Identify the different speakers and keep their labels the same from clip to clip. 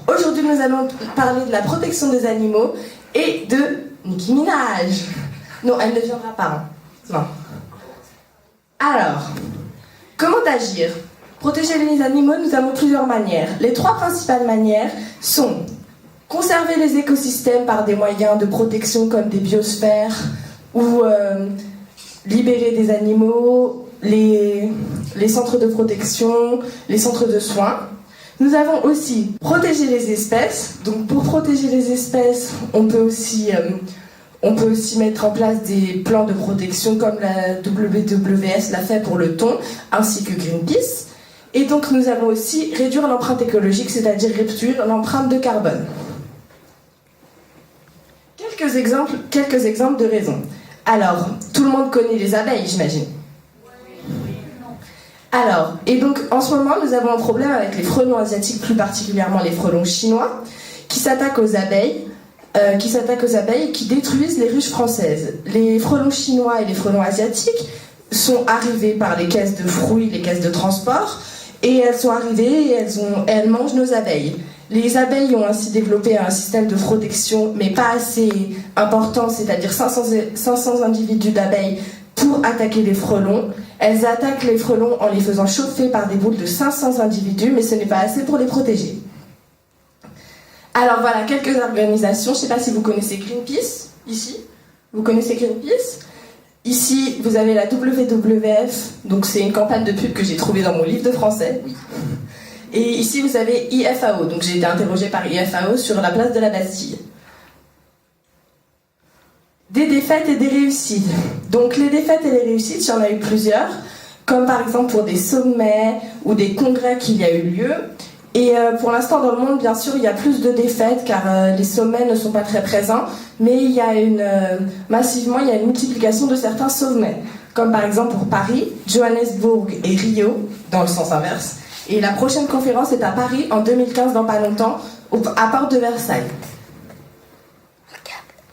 Speaker 1: Aujourd'hui, nous allons parler de la protection des animaux et de Nicki Minaj. Non, elle ne viendra pas. Hein. Non. Alors, comment agir? Protéger les animaux, nous avons plusieurs manières. Les trois principales manières sont conserver les écosystèmes par des moyens de protection comme des biosphères ou libérer des animaux, les centres de protection, les centres de soins. Nous avons aussi protégé les espèces. Donc pour protéger les espèces, on peut aussi mettre en place des plans de protection comme la WWF l'a fait pour le thon, ainsi que Greenpeace. Et donc nous avons aussi réduire l'empreinte écologique, c'est-à-dire réduire l'empreinte de carbone. Quelques exemples de raisons. Alors, tout le monde connaît les abeilles, j'imagine. Alors, et donc en ce moment, nous avons un problème avec les frelons asiatiques, plus particulièrement les frelons chinois, qui s'attaquent aux abeilles et qui détruisent les ruches françaises. Les frelons chinois et les frelons asiatiques sont arrivés par les caisses de fruits, les caisses de transport, et elles sont arrivées et elles mangent nos abeilles. Les abeilles ont ainsi développé un système de protection, mais pas assez important, c'est-à-dire 500 individus d'abeilles pour attaquer les frelons. Elles attaquent les frelons en les faisant chauffer par des boules de 500 individus, mais ce n'est pas assez pour les protéger. Alors voilà, quelques organisations. Je ne sais pas si vous connaissez Greenpeace, ici. Vous connaissez Greenpeace? Ici, vous avez la WWF, donc c'est une campagne de pub que j'ai trouvée dans mon livre de français. Oui. Et ici, vous avez IFAO, donc j'ai été interrogée par IFAO sur la place de la Bastille. Des défaites et des réussites. Donc les défaites et les réussites, il y en a eu plusieurs, comme par exemple pour des sommets ou des congrès qu'il y a eu lieu. Et pour l'instant, dans le monde, bien sûr, il y a plus de défaites car les sommets ne sont pas très présents, mais il y a massivement, il y a une multiplication de certains sommets, comme par exemple pour Paris, Johannesburg et Rio, dans le sens inverse. Et la prochaine conférence est à Paris en 2015, dans pas longtemps, à Porte de Versailles.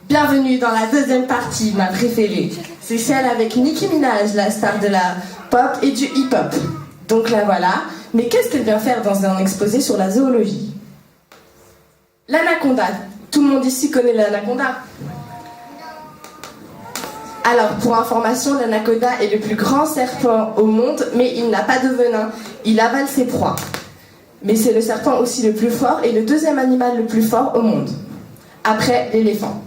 Speaker 1: Bienvenue dans la deuxième partie, ma préférée. C'est celle avec Nicki Minaj, la star de la pop et du hip-hop. Donc la voilà. Mais qu'est-ce qu'elle vient faire dans un exposé sur la zoologie? L'anaconda. Tout le monde ici connaît l'anaconda. Alors, pour information, l'anaconda est le plus grand serpent au monde, mais il n'a pas de venin. Il avale ses proies. Mais c'est le serpent aussi le plus fort et le deuxième animal le plus fort au monde. Après l'éléphant.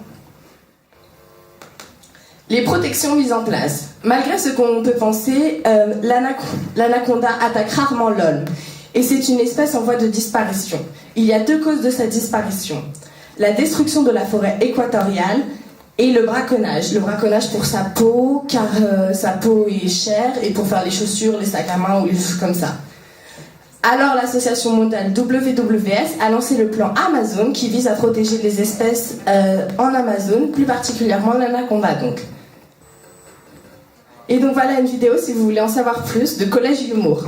Speaker 1: Les protections mises en place. Malgré ce qu'on peut penser, l'anaconda attaque rarement l'homme. Et c'est une espèce en voie de disparition. Il y a deux causes de sa disparition. La destruction de la forêt équatoriale et le braconnage. Le braconnage pour sa peau, car sa peau est chère, et pour faire les chaussures, les sacs à main ou les choses comme ça. Alors l'association mondiale WWF a lancé le plan Amazon qui vise à protéger les espèces en Amazon, plus particulièrement l'anaconda donc. Et donc voilà une vidéo si vous voulez en savoir plus de Collège Humour.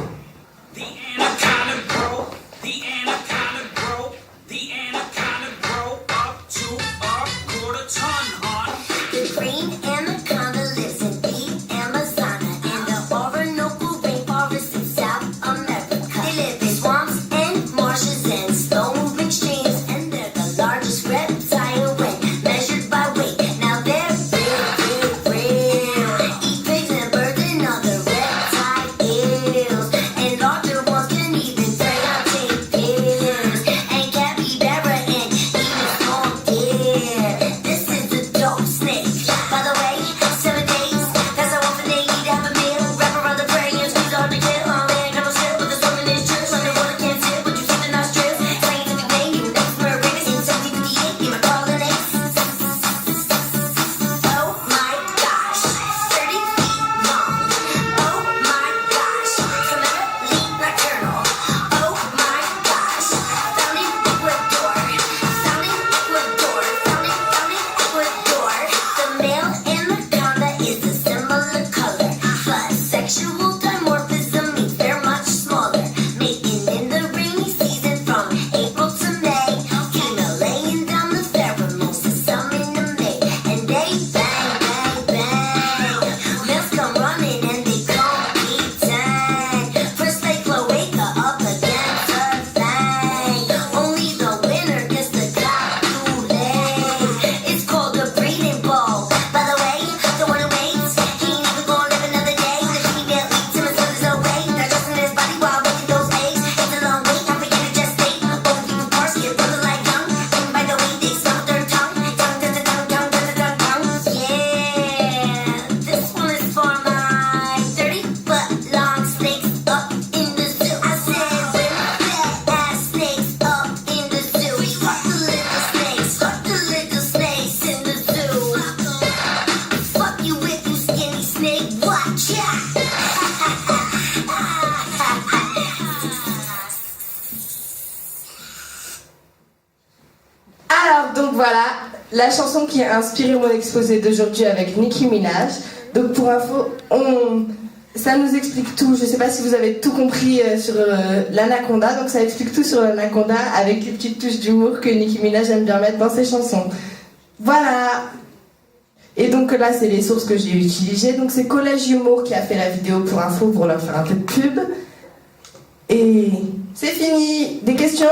Speaker 1: Alors, donc voilà, la chanson qui a inspiré mon exposé d'aujourd'hui avec Nicki Minaj. Donc pour info, ça nous explique tout. Je sais pas si vous avez tout compris sur l'anaconda, donc ça explique tout sur l'anaconda avec les petites touches d'humour que Nicki Minaj aime bien mettre dans ses chansons. Voilà. Et donc là, c'est les sources que j'ai utilisées. Donc c'est Collège Humour qui a fait la vidéo pour info pour leur faire un peu de pub. Et c'est fini. Des questions ?